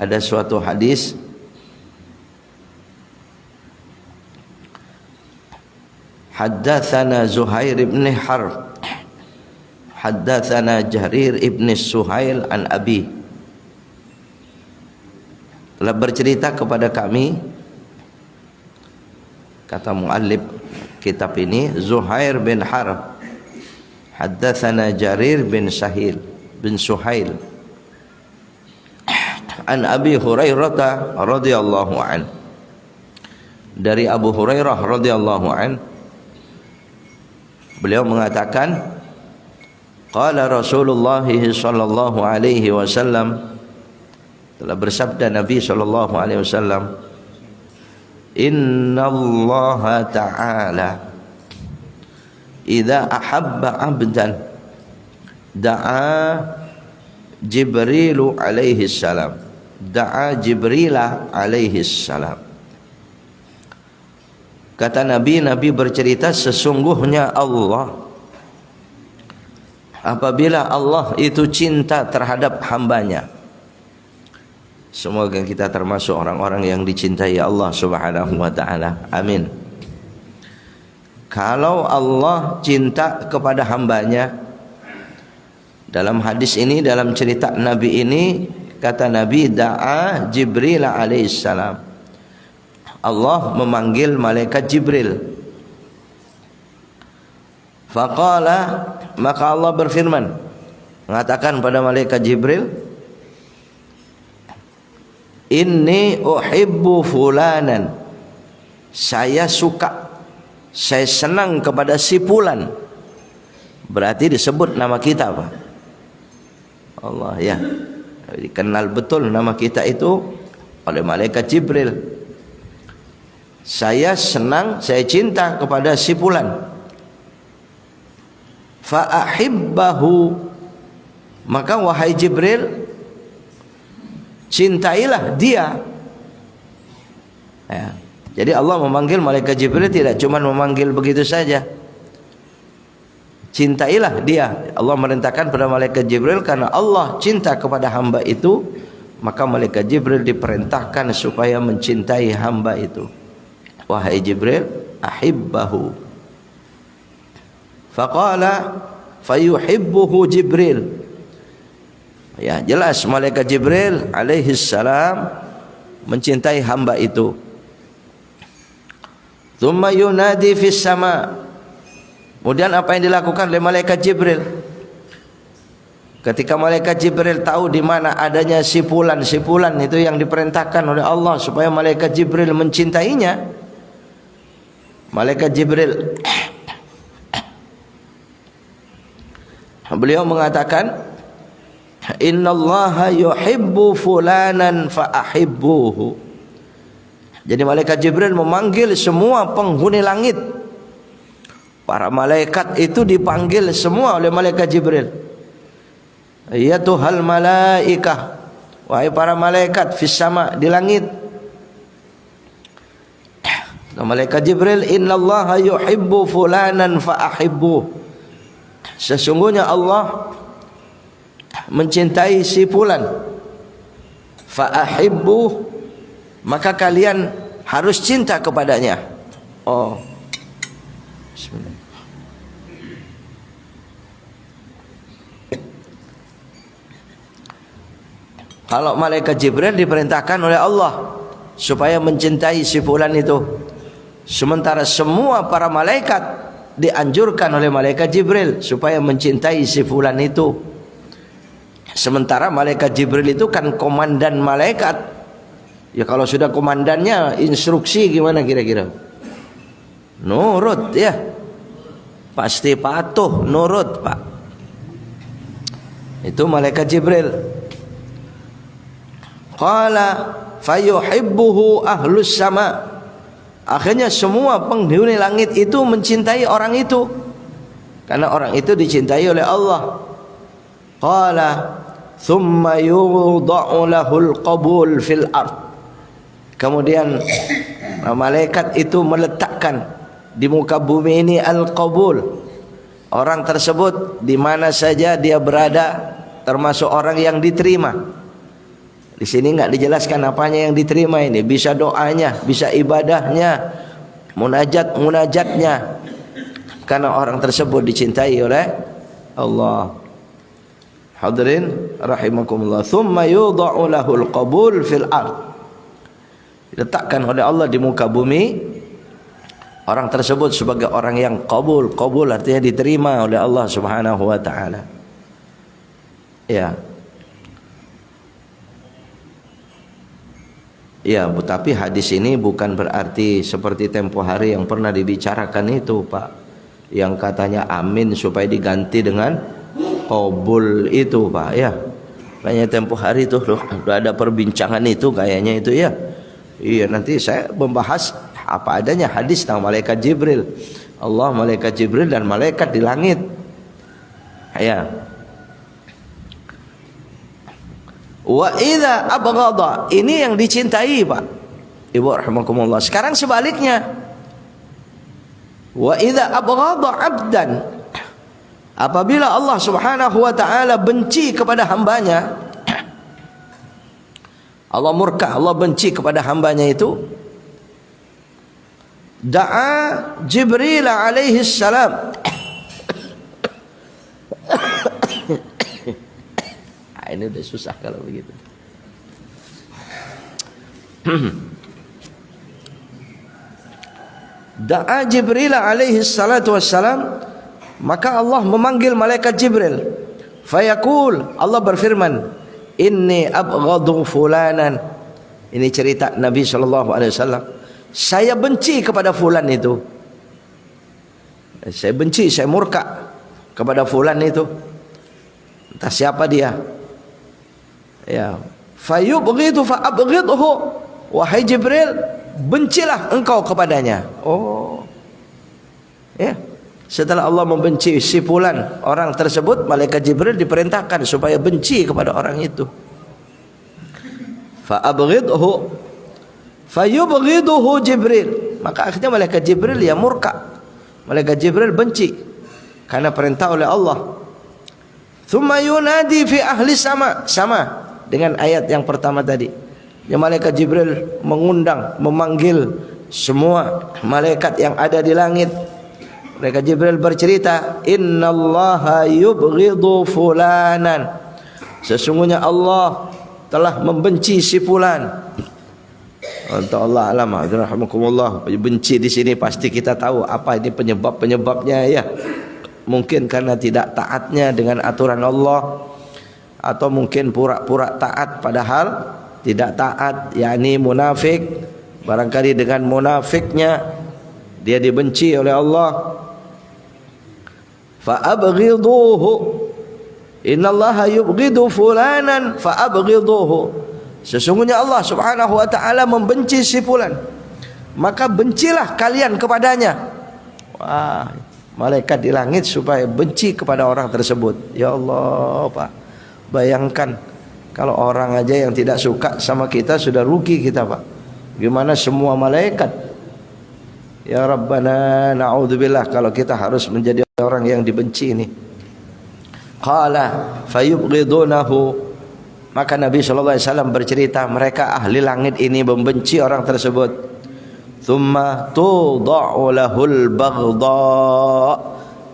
ada suatu hadis haddatsana Zuhair ibn Harb haddatsana Jarir ibn Suhail an Abi, telah bercerita kepada kami, kata muallif kitab ini, Zuhair bin Harb haddatsana Jarir bin Suhail an Abi Hurairah radhiyallahu an, dari Abu Hurairah radhiyallahu an, beliau mengatakan qala Rasulullah sallallahu alaihi wasallam, telah bersabda Nabi sallallahu alaihi wasallam, innallaha ta'ala idza ahabba 'abdan da'a Jibrilu alaihi salam, da'a Jibrila alaihi salam. Kata Nabi bercerita, sesungguhnya Allah, apabila Allah itu cinta terhadap hambanya, semoga kita termasuk orang-orang yang dicintai Allah subhanahu wa ta'ala, amin. Kalau Allah cinta kepada hambanya, dalam hadis ini, dalam cerita Nabi ini, kata Nabi, da'a Jibril alaihissalam, Allah memanggil malaikat Jibril. Faqala, maka Allah berfirman, mengatakan pada malaikat Jibril, inni uhibbu fulanan, saya suka, saya senang kepada si fulan. Berarti disebut nama kita, Pak. Allah, ya, dikenal betul nama kita itu oleh malaikat Jibril. Saya senang, saya cinta kepada si fulan. Fa ahibbahu, maka wahai Jibril, cintailah dia. Ya. Jadi Allah memanggil malaikat Jibril tidak cuma memanggil begitu saja. Cintailah dia. Allah merintahkan pada malaikat Jibril, karena Allah cinta kepada hamba itu, maka malaikat Jibril diperintahkan supaya mencintai hamba itu. Wahai Jibril, ahibbahu. Faqala fayuhibbuhu Jibril. Ya, jelas malaikat Jibril alaihi salam mencintai hamba itu. Tsumma yunadi fis sama. Kemudian apa yang dilakukan oleh malaikat Jibril? Ketika malaikat Jibril tahu di mana adanya si fulan itu yang diperintahkan oleh Allah supaya malaikat Jibril mencintainya, malaikat Jibril beliau mengatakan, innallaha yuhibbu fulanan fa ahibbuhu. Jadi malaikat Jibril memanggil semua penghuni langit. Para malaikat itu dipanggil semua oleh malaikat Jibril. Ya Tuhal malaikah, wahai para malaikat fis sama, di langit. Malaikat Jibril, innallaha yuhibbu fulanan fa ahibbuh. Sesungguhnya Allah mencintai si fulan. Fa ahibbuh, maka kalian harus cinta kepadanya. Oh, bismillah. Kalau malaikat Jibril diperintahkan oleh Allah supaya mencintai si fulan itu, sementara semua para malaikat dianjurkan oleh malaikat Jibril supaya mencintai si fulan itu. Sementara malaikat Jibril itu kan komandan malaikat. Ya kalau sudah komandannya instruksi gimana kira-kira? Nurut ya. Pasti patuh, nurut, Pak. Itu malaikat Jibril. Qala fayuhibbuhu ahlus sama. Akhirnya semua penghuni langit itu mencintai orang itu, karena orang itu dicintai oleh Allah. Qala thumma yudha'u lahul qabul fil ard. Kemudian malaikat itu meletakkan di muka bumi ini al-qabul. Orang tersebut di mana saja dia berada termasuk orang yang diterima. Di sini enggak dijelaskan apanya yang diterima ini. Bisa doanya, bisa ibadahnya, munajatnya. Karena orang tersebut dicintai oleh Allah. Hadirin rahimakumullah. Tsumma yudha'u lahul qabul fil ard. Diletakkan oleh Allah di muka bumi orang tersebut sebagai orang yang qabul. Qabul artinya diterima oleh Allah Subhanahu wa taala. Ya. Ya, tapi hadis ini bukan berarti seperti tempo hari yang pernah dibicarakan itu, Pak. Yang katanya amin supaya diganti dengan qabul itu, Pak, ya. Kayaknya tempo hari itu udah ada perbincangan itu kayaknya itu, ya. Iya, nanti saya membahas apa adanya hadis tentang malaikat Jibril. Allah, malaikat Jibril dan malaikat di langit. Ya. Wa idza abghadha, ini yang dicintai, Pak. Ibu rahimakumullah. Sekarang sebaliknya. Wa idza abghadha 'abdan, apabila Allah Subhanahu wa taala benci kepada hambanya, Allah murka, Allah benci kepada hambanya itu, da'a Jibril alaihi salam. Ini udah susah kalau begitu. Da'a Jibril alaihi salatu wassalam, maka Allah memanggil malaikat Jibril. Fayaqul, Allah berfirman, inni abghadu fulanan. Ini cerita Nabi SAW. Saya benci kepada fulan itu. Saya benci, saya murka kepada fulan itu. Entah siapa dia. Ya, fayubghidu fa abghidhu. Wahai Jibril, bencilah engkau kepadanya. Oh. Ya. Setelah Allah membenci si fulan, orang tersebut, malaikat Jibril diperintahkan supaya benci kepada orang itu. Fa abghidhu fayubghiduhu Jibril. Maka akhirnya malaikat Jibril ya murka. Malaikat Jibril benci karena perintah oleh Allah. Tsumma yunadi fi ahli sama, sama dengan ayat yang pertama tadi. Ya, malaikat Jibril mengundang, memanggil semua malaikat yang ada di langit. Malaikat Jibril bercerita, innallaha yubghidu fulanan. Sesungguhnya Allah telah membenci si fulan. Untuk Allah alam, rahimakumullah. Benci di sini pasti kita tahu apa ini penyebabnya, ya. Mungkin karena tidak taatnya dengan aturan Allah, atau mungkin pura-pura taat padahal tidak taat, yakni munafik. Barangkali dengan munafiknya dia dibenci oleh Allah. Fa abghiduhu, innallaha yubghidu fulanan fa abghiduhu. Sesungguhnya Allah Subhanahu wa taala membenci si fulan, maka bencilah kalian kepadanya. Wah, malaikat di langit supaya benci kepada orang tersebut. Ya Allah, Pak. Bayangkan kalau orang aja yang tidak suka sama kita sudah rugi kita, Pak. Gimana semua malaikat? Ya Rabbana, na'udzubillah kalau kita harus menjadi orang yang dibenci ini. Qala fayubghidunahu. Maka Nabi SAW bercerita, mereka ahli langit ini membenci orang tersebut. Tsumma tudha'u lahul baghdha.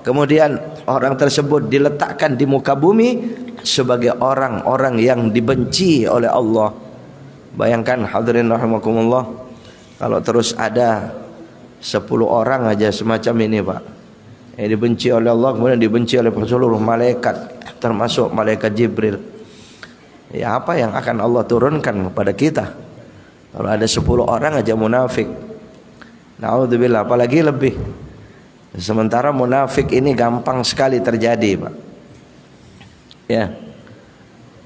Kemudian orang tersebut diletakkan di muka bumi sebagai orang-orang yang dibenci oleh Allah. Bayangkan hadirin rahimakumullah, kalau terus ada 10 orang aja semacam ini, Pak, yang dibenci oleh Allah, kemudian dibenci oleh seluruh malaikat, termasuk malaikat Jibril. Ya, apa yang akan Allah turunkan kepada kita kalau ada 10 orang aja munafik? Na'udzubillah, apalagi lebih. Sementara munafik ini gampang sekali terjadi, Pak. Ya.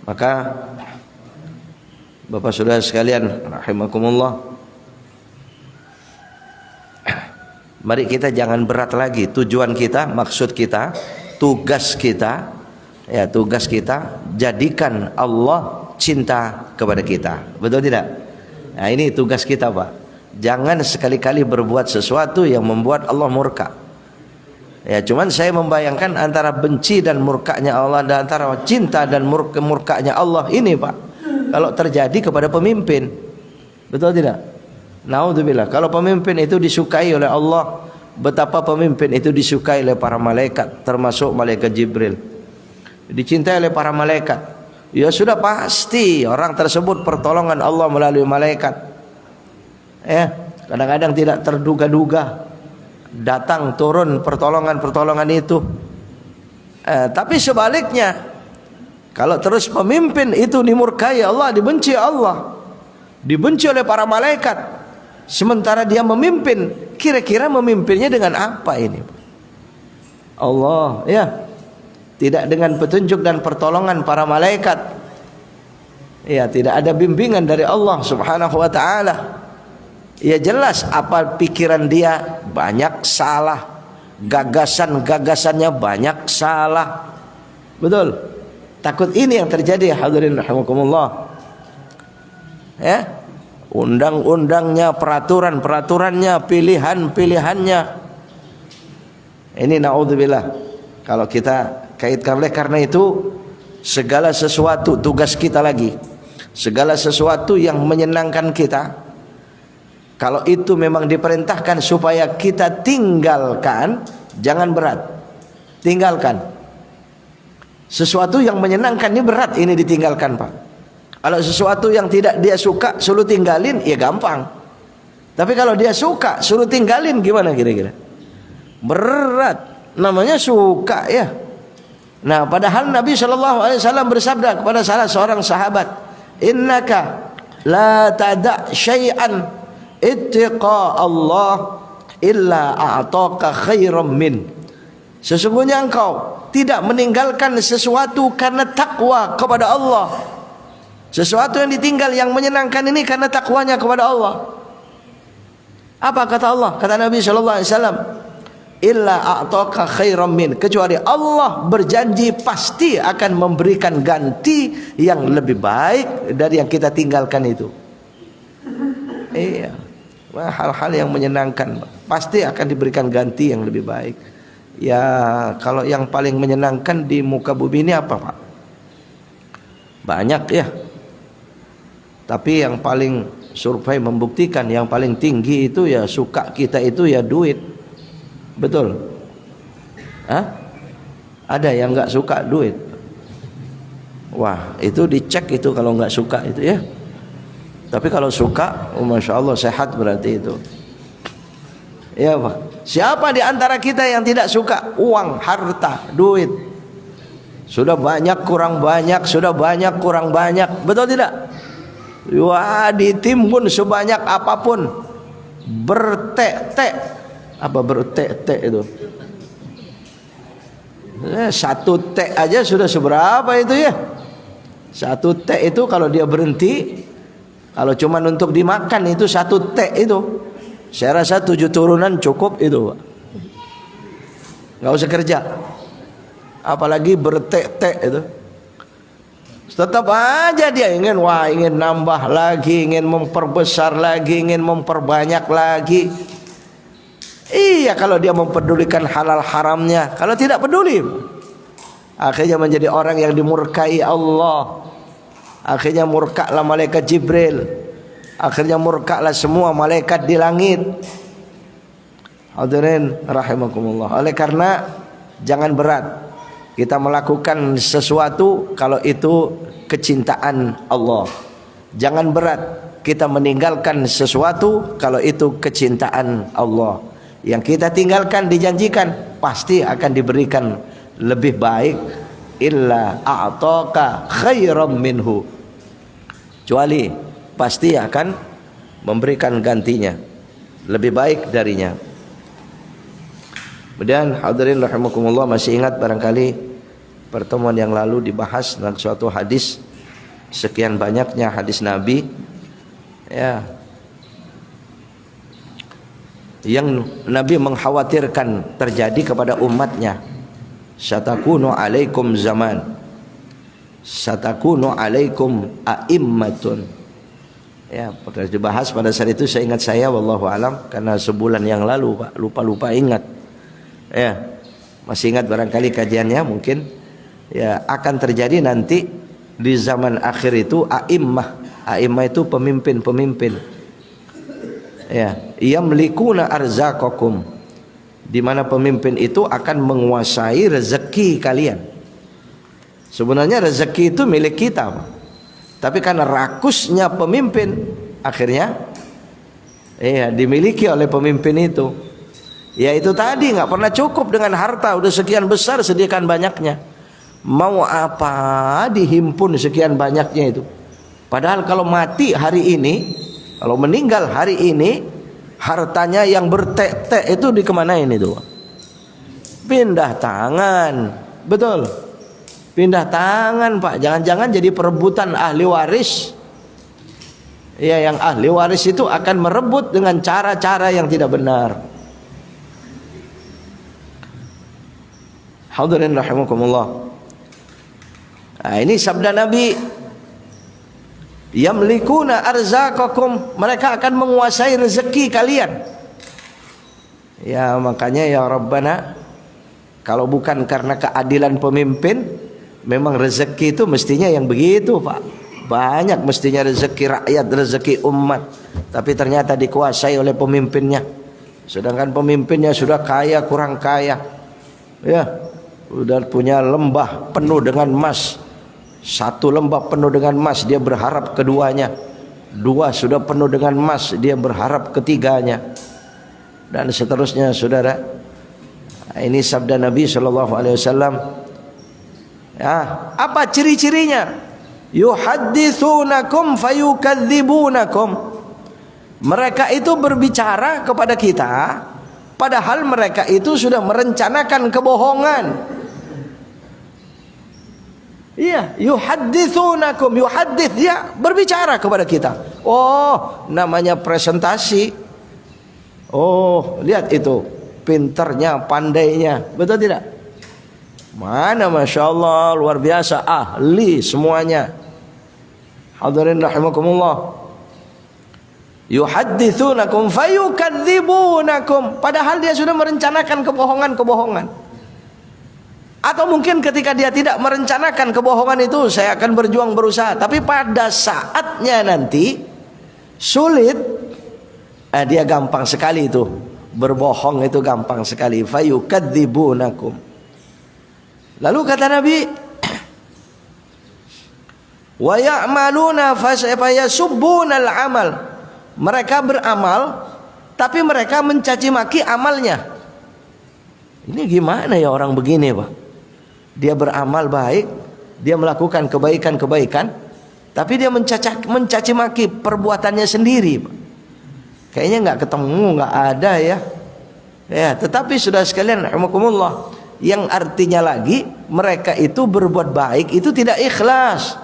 Maka Bapak Saudara sekalian rahimakumullah, mari kita jangan berat lagi tujuan kita, maksud kita, tugas kita. Ya, tugas kita jadikan Allah cinta kepada kita. Betul tidak? Nah, ini tugas kita, Pak. Jangan sekali-kali berbuat sesuatu yang membuat Allah murka. Ya, cuman saya membayangkan antara benci dan murkanya Allah, dan antara cinta dan murkanya Allah ini, Pak. kalau terjadi kepada pemimpin. Betul tidak? Naudzubillah. Kalau pemimpin itu disukai oleh Allah, betapa pemimpin itu disukai oleh para malaikat, termasuk malaikat Jibril. Dicintai oleh para malaikat. Ya sudah pasti orang tersebut pertolongan Allah melalui malaikat. Kadang-kadang tidak terduga-duga datang turun pertolongan itu. Tapi sebaliknya, kalau terus pemimpin itu dimurkai Allah, dibenci Allah, dibenci oleh para malaikat, sementara dia memimpin, kira-kira memimpinnya dengan apa ini? Allah, ya, tidak dengan petunjuk dan pertolongan para malaikat, ya, tidak ada bimbingan dari Allah Subhanahu wa ta'ala. Ya jelas apa pikiran dia banyak salah, gagasan-gagasannya banyak salah. Betul. Takut ini yang terjadi, hadirin rahimakumullah. Ya. Undang-undangnya, peraturan-peraturannya, pilihan-pilihannya. Ini naudzubillah. Kalau kita kaitkan, oleh karena itu segala sesuatu tugas kita lagi. Segala sesuatu yang menyenangkan kita, kalau itu memang diperintahkan supaya kita tinggalkan, jangan berat. Tinggalkan. Sesuatu yang menyenangkan ini berat, ini ditinggalkan, Pak. Kalau sesuatu yang tidak dia suka suruh tinggalin, ya gampang. Tapi kalau dia suka suruh tinggalin, gimana kira-kira? Berat. Namanya suka, ya. Nah, padahal Nabi SAW bersabda kepada salah seorang sahabat, "Innaka la tada' syai'an ittiqa Allah illa a'taka khairam min." Sesungguhnya engkau tidak meninggalkan sesuatu karena takwa kepada Allah. Sesuatu yang ditinggal yang menyenangkan ini karena takwanya kepada Allah. Apa kata Allah? Kata Nabi SAW, illa a'taka khairam min, kecuali Allah berjanji pasti akan memberikan ganti yang lebih baik dari yang kita tinggalkan itu. Iya. Hal-hal yang menyenangkan pasti akan diberikan ganti yang lebih baik. Ya, kalau yang paling menyenangkan di muka bumi ini apa, Pak? Banyak, ya. Tapi yang paling survei membuktikan yang paling tinggi itu ya suka kita itu ya duit. Betul? Hah? Ada yang nggak suka duit? Wah, itu dicek itu kalau nggak suka itu, ya. Tapi kalau suka, oh Masya Allah, sehat berarti itu. Ya Pak. Siapa di antara kita yang tidak suka uang, harta, duit? Sudah banyak kurang banyak, sudah banyak kurang banyak, betul tidak? Wah, ditimbun sebanyak apapun, bertek-tek. Apa bertek-tek itu? Satu tek aja sudah seberapa itu, ya? Satu tek itu kalau dia berhenti, kalau cuma untuk dimakan itu satu tek itu, saya rasa 7 turunan cukup itu, Pak. Nggak usah kerja. Apalagi bertek-tek itu. Tetap aja dia ingin nambah lagi, ingin memperbesar lagi, ingin memperbanyak lagi. Iya, kalau dia mempedulikan halal haramnya. Kalau tidak peduli, akhirnya menjadi orang yang dimurkai Allah. Akhirnya murkalah malaikat Jibril. Akhirnya murkalah semua malaikat di langit. Hadirin rahimakumullah. Oleh karena jangan berat kita melakukan sesuatu kalau itu kecintaan Allah. Jangan berat kita meninggalkan sesuatu kalau itu kecintaan Allah. Yang kita tinggalkan dijanjikan pasti akan diberikan lebih baik. Illa a'taka khairam minhu, kecuali pasti akan memberikan gantinya lebih baik darinya. Kemudian hadirin rahimakumullah, masih ingat barangkali pertemuan yang lalu dibahas tentang suatu hadis, sekian banyaknya hadis Nabi, ya, yang Nabi mengkhawatirkan terjadi kepada umatnya. Satakunu alaikum zaman, satakunu alaikum a'immatun. Ya, pernah dibahas pada saat itu, saya ingat wallahu alam, karena sebulan yang lalu, Pak, lupa ingat. Ya, masih ingat barangkali kajiannya mungkin. Ya, akan terjadi nanti di zaman akhir itu a'immah. A'immah itu pemimpin-pemimpin. Ya, yamlikuna arzaqakum, di mana pemimpin itu akan menguasai rezeki kalian. Sebenarnya rezeki itu milik kita, tapi karena rakusnya pemimpin, akhirnya dimiliki oleh pemimpin itu. Ya itu tadi, nggak pernah cukup dengan harta, udah sekian besar sediakan banyaknya. Mau apa dihimpun sekian banyaknya itu? Padahal kalau mati hari ini, kalau meninggal hari ini, hartanya yang bertek-tek itu dikemanain itu? Pindah tangan, betul? Pindah tangan, Pak. Jangan-jangan jadi perebutan ahli waris. Ya, yang ahli waris itu akan merebut dengan cara-cara yang tidak benar. Hadirin rahimakumullah. Nah, ini sabda Nabi. Yamlikuna arzaqakum, mereka akan menguasai rezeki kalian. Ya, makanya ya Rabbana, kalau bukan karena keadilan pemimpin, memang rezeki itu mestinya yang begitu, Pak. Banyak mestinya rezeki rakyat, rezeki umat, tapi ternyata dikuasai oleh pemimpinnya. Sedangkan pemimpinnya sudah kaya kurang kaya. Ya, sudah punya lembah penuh dengan emas. Satu lembah penuh dengan emas, dia berharap keduanya. Dua sudah penuh dengan emas, dia berharap ketiganya. Dan seterusnya, saudara. Ini sabda Nabi SAW. Ya, apa ciri-cirinya? Yuhadditsunakum fayukadzibunakum. Mereka itu berbicara kepada kita, padahal mereka itu sudah merencanakan kebohongan. Iya, yuhadditsunakum, yuhaddits, ya berbicara kepada kita. Oh, namanya presentasi. Oh, lihat itu, pinternya, pandainya, betul tidak? Mana, masya Allah, luar biasa, ahli semuanya. Hadirin rahimakumullah. Yuhadditsunakum fayukadzibunakum, padahal dia sudah merencanakan kebohongan-kebohongan. Atau mungkin ketika dia tidak merencanakan kebohongan itu, saya akan berjuang berusaha, tapi pada saatnya nanti sulit, dia gampang sekali itu berbohong, itu gampang sekali. Fayukadzibunakum. Lalu kata Nabi, wa ya'maluna fayasubbunal amal. Mereka beramal tapi mereka mencaci maki amalnya. Ini gimana ya orang begini, Pak? Dia beramal baik, dia melakukan kebaikan-kebaikan, tapi dia mencaci maki perbuatannya sendiri, Pak. Kayaknya nggak ketemu, nggak ada ya. Ya, tetapi sudah sekalian, rahimakumullah, yang artinya lagi mereka itu berbuat baik itu tidak ikhlas.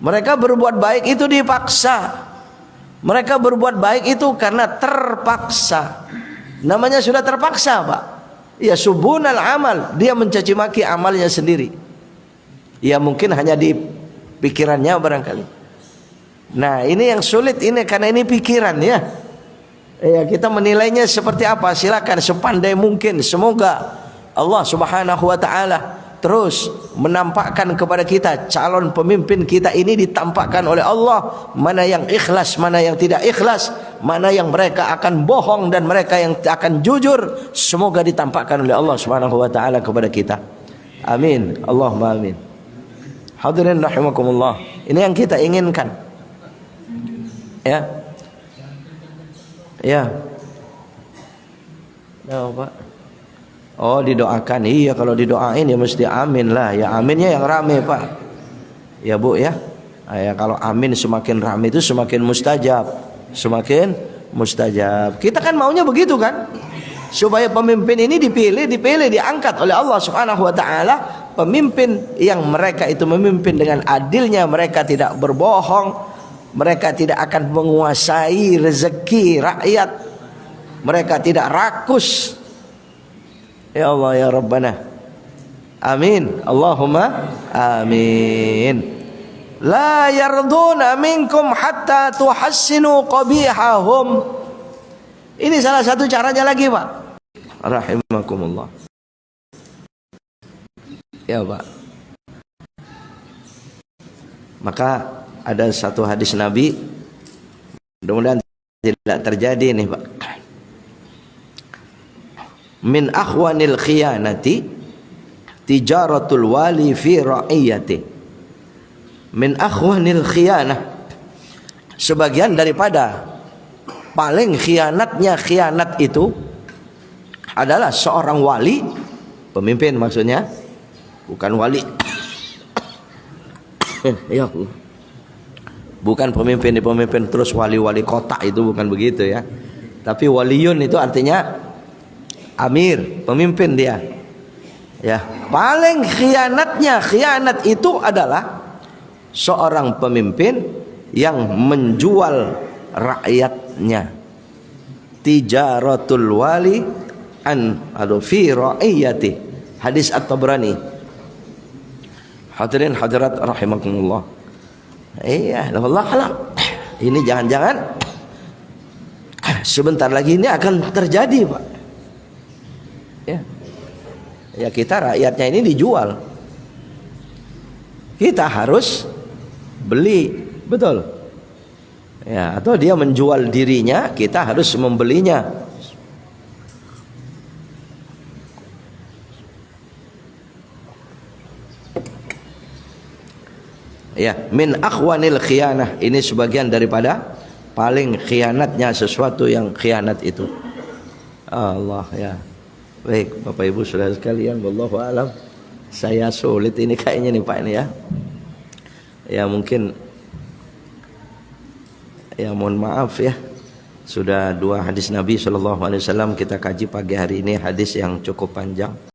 Mereka berbuat baik itu dipaksa. Mereka berbuat baik itu karena terpaksa. Namanya sudah terpaksa, Pak. Ya, subunal amal, dia mencaci maki amalnya sendiri. Ya mungkin hanya di pikirannya barangkali. Nah, ini yang sulit ini, karena ini pikiran ya. Ya, kita menilainya seperti apa? Silakan sepandai mungkin. Semoga Allah Subhanahu wa taala terus menampakkan kepada kita calon pemimpin kita ini, ditampakkan oleh Allah mana yang ikhlas, mana yang tidak ikhlas, mana yang mereka akan bohong dan mereka yang akan jujur. Semoga ditampakkan oleh Allah Subhanahu wa taala kepada kita. Amin. Allahumma amin. Hadirin rahimakumullah. Ini yang kita inginkan. Ya. Ya. Ya, Pak. Oh, didoakan. Iya, kalau didoain ya mesti amin lah. Ya aminnya yang rame, Pak. Ya, Bu ya. Ya, kalau amin semakin rame itu semakin mustajab. Semakin mustajab. Kita kan maunya begitu kan? Supaya pemimpin ini dipilih, diangkat oleh Allah Subhanahu wa taala, pemimpin yang mereka itu memimpin dengan adilnya, mereka tidak berbohong, mereka tidak akan menguasai rezeki rakyat, mereka tidak rakus. Ya Allah ya Rabbana. Amin. Allahumma amin. La yarduna minkum hatta tuhassinu qabihahum. Ini salah satu caranya lagi, Pak. Rahimakumullah. Ya, Pak. Maka ada satu hadis Nabi, mudah-mudahan tidak terjadi nih Pak. Min akhwanil khiyanati tijaratul wali fi ra'iyati. Min akhwanil khiyanah, sebagian daripada paling khianatnya khianat itu adalah seorang wali, pemimpin maksudnya, bukan wali. Ya Allah. Bukan pemimpin terus wali-wali kota, itu bukan begitu ya. Tapi waliyun itu artinya amir, pemimpin dia. Ya, paling khianat itu adalah seorang pemimpin yang menjual rakyatnya. Tijaratul wali an fi ra'iyati. Hadis At-Tabrani. Hadirin hadirat rahimakumullah. Iya, Allah alam. Ini jangan-jangan sebentar lagi ini akan terjadi, Pak. Ya. Ya, kita rakyatnya ini dijual. Kita harus beli, betul. Ya, atau dia menjual dirinya, kita harus membelinya. Ya, min akhwanil khiyanah, ini sebagian daripada paling khianatnya sesuatu yang khianat itu. Allah ya. Baik, Bapak Ibu Saudara sekalian, wallahu alam. Saya sulit ini kayaknya nih Pak ini ya. Ya mungkin ya mohon maaf ya. Sudah 2 hadis Nabi SAW kita kaji pagi hari ini, hadis yang cukup panjang.